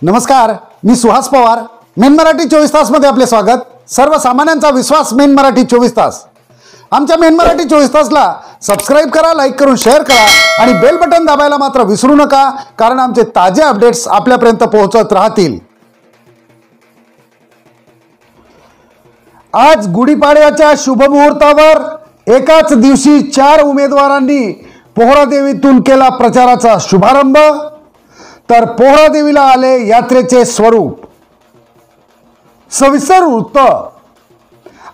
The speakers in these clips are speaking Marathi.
नमस्कार, मी सुहास पवार. मेन मराठी 24 तासमध्ये आपले स्वागत. सर्वसामान्यांचा विश्वास मेन मराठी 24 तास. आमच्या मेन मराठी 24 तासला सबस्क्राईब करा, लाईक करून शेअर करा आणि बेल बटन दाबायला मात्र विसरू नका, कारण आमचे ताजे अपडेट्स आपल्यापर्यंत पोहोचत राहतील. आज गुढीपाडव्याच्या शुभमुहूर्तावर एकाच दिवशी 4 उमेदवारांनी पोहरादेवीतून केला प्रचाराचा शुभारंभ. तर पोहरादेवीला आले यात्रेचे स्वरूप. सविस्तर वृत्त.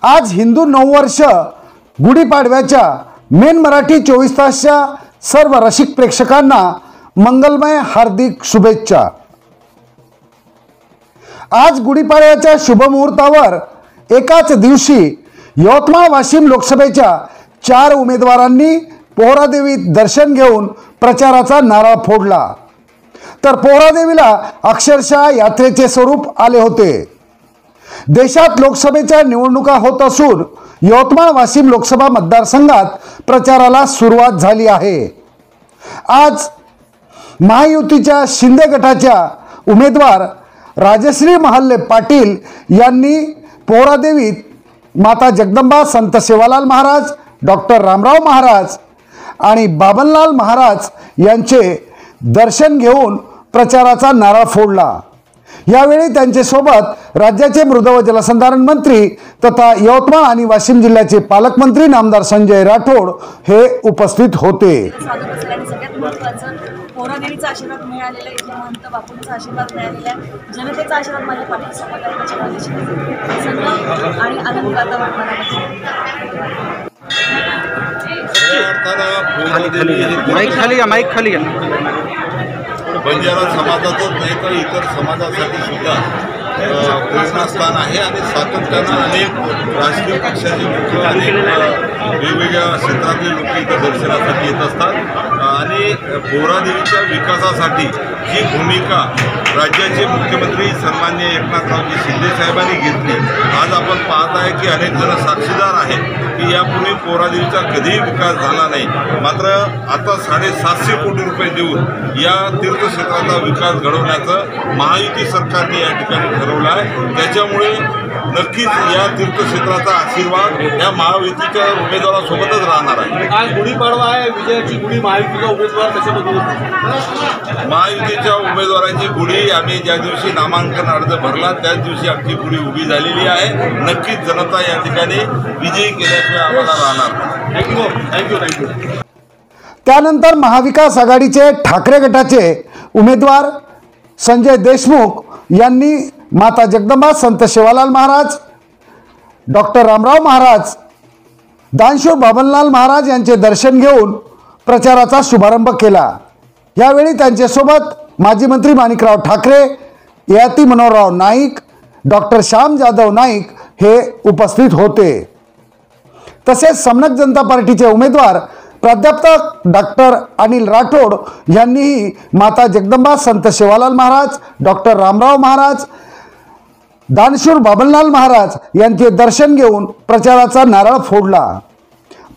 आज हिंदू नववर्ष गुढीपाडव्याच्या मेन मराठी 24 तासच्या सर्व रसिक प्रेक्षकांना मंगलमय हार्दिक शुभेच्छा. आज गुढीपाडव्याच्या शुभमुहूर्तावर एकाच दिवशी यवतमाळ वाशिम लोकसभेच्या 4 उमेदवारांनी पोहरादेवीत दर्शन घेऊन प्रचाराचा नारळ फोडला. तर पोहरादेवीला अक्षरशः यात्रेचे स्वरूप आले होते. देशात लोकसभेच्या निवडणुका होत असून यवतमाळ वाशिम लोकसभा मतदारसंघात प्रचाराला सुरुवात झाली आहे. आज महायुतीच्या शिंदे गटाच्या उमेदवार राजश्री महाल्ले पाटील यांनी पोहरादेवीत माता जगदंबा संत सेवालाल महाराज, डॉक्टर रामराव महाराज आणि बाबनलाल महाराज यांचे दर्शन घेऊन प्रचाराचा नारळ फोडला. यावेळी त्यांच्यासोबत राज्याचे मृद व जलसंधारण मंत्री तथा यवतमाळ आणि वाशिम जिल्ह्याचे पालकमंत्री नामदार संजय राठोड हे उपस्थित होते. पोहरादेवीचा आशीर्वाद मिळालेला, इथे महंत बापूंचा आशीर्वाद मिळालेला आहे, जनतेचा आशीर्वाद माझ्या पाठीसोबत आहे. आणि आनंदी वातावरण माईक खाली बंजारा समाजातच नाही तर इतर समाजासाठी सुद्धा प्रेरणास्थान आहे. आणि सातत्यानं अनेक राजकीय पक्षाचे लोक, अनेक वेगवेगळ्या क्षेत्रातले लोक इथं दर्शनासाठी येत असतात. आणि पोहरादेवीच्या विकासासाठी जी भूमिका राज्याचे मुख्यमंत्री सन्माननीय एकनाथरावजी शिंदे साहेबांनी घेतली, आज आपण पाहत आहे की अनेक जण साक्षीदार आहेत की यापूर्वी पोहरादेवीचा कधीही विकास झाला नाही. मात्र आता 750 कोटी रुपये देऊन या तीर्थक्षेत्राचा विकास घडवण्याचं महायुती सरकारने या ठिकाणी ठरवलं आहे. त्याच्यामुळे नक्कीच या तीर्थक्षेत्राचा आशीर्वाद या महायुतीच्या उमेदवारासोबतच राहणार आहे. आज गुढीपाडवा आहे, विजयाची गुढी महायुतीचा उमेदवार त्याच्याबद्दल महायुतीच्या उमेदवारांची गुढी आम्ही ज्या दिवशी नामांकन अर्ज भरला त्याच दिवशी आमची गुढी उभी झालेली आहे. नक्कीच जनता या ठिकाणी विजयी केल्याशिवाय आम्हाला राहणार. थँक्यू. त्यानंतर महाविकास आघाडीचे ठाकरे गटाचे उमेदवार संजय देशमुख यांनी माता जगदंबा संत सेवालाल महाराज, डॉक्टर रामराव महाराज, दानशूर बाबनलाल महाराज यांचे दर्शन घेऊन प्रचाराचा शुभारंभ केला. यावेळी त्यांच्यासोबत माजी मंत्री माणिकराव ठाकरे, ययाती मनोहरराव नाईक, डॉक्टर श्याम जाधव नाईक हे उपस्थित होते. तसेच समनक जनता पार्टीचे उमेदवार प्राध्यापक डॉक्टर अनिल राठोड यांनीही माता जगदंबा संत सेवालाल महाराज, डॉक्टर रामराव महाराज, दानशूर बाबनलाल महाराज यांचे दर्शन घेऊन प्रचाराचा नारळ फोडला.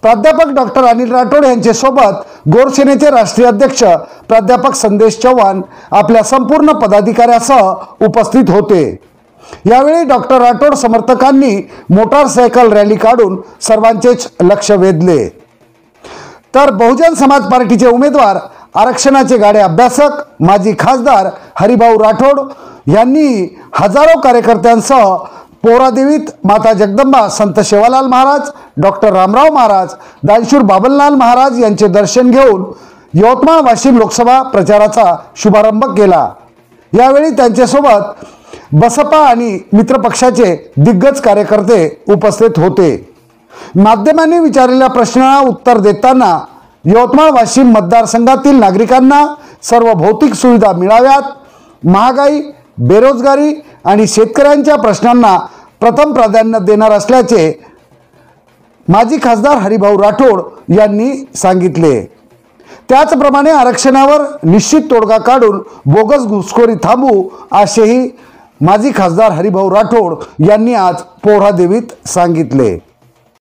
प्राध्यापक डॉक्टर अनिल राठोड यांच्यासोबत गोरसेनेचे राष्ट्रीय अध्यक्ष प्राध्यापक संदेश चव्हाण आपल्या संपूर्ण पदाधिकाऱ्यासह उपस्थित होते. यावेळी डॉक्टर राठोड समर्थकांनी मोटारसायकल रॅली काढून सर्वांचेच लक्ष वेधले. तर बहुजन समाज पार्टीचे उमेदवार आरक्षणाचे गाडे अभ्यासक माजी खासदार हरिभाऊ राठोड यांनी हजारो कार्यकर्त्यांसह पोहरादेवीत माता जगदंबा संत सेवालाल महाराज, डॉक्टर रामराव महाराज, दानशूर बाबनलाल महाराज यांचे दर्शन घेऊन यवतमाळ वाशिम लोकसभा प्रचाराचा शुभारंभ केला. यावेळी त्यांच्यासोबत बसपा आणि मित्रपक्षाचे दिग्गज कार्यकर्ते उपस्थित होते. माध्यमांनी विचारलेल्या प्रश्नांना उत्तर देताना यवतमाळ वाशिम मतदारसंघातील नागरिकांना सर्व भौतिक सुविधा मिळाव्यात, महागाई, बेरोजगारी आणि शेतकऱ्यांच्या प्रश्नांना प्रथम प्राधान्य देणार असल्याचे माजी खासदार हरिभाऊ राठोड यांनी सांगितले. त्याचप्रमाणे आरक्षणावर निश्चित तोडगा काढून बोगस घुसखोरी थांबवू असेही माजी खासदार हरिभाऊ राठोड यांनी आज पोहरादेवीत सांगितले.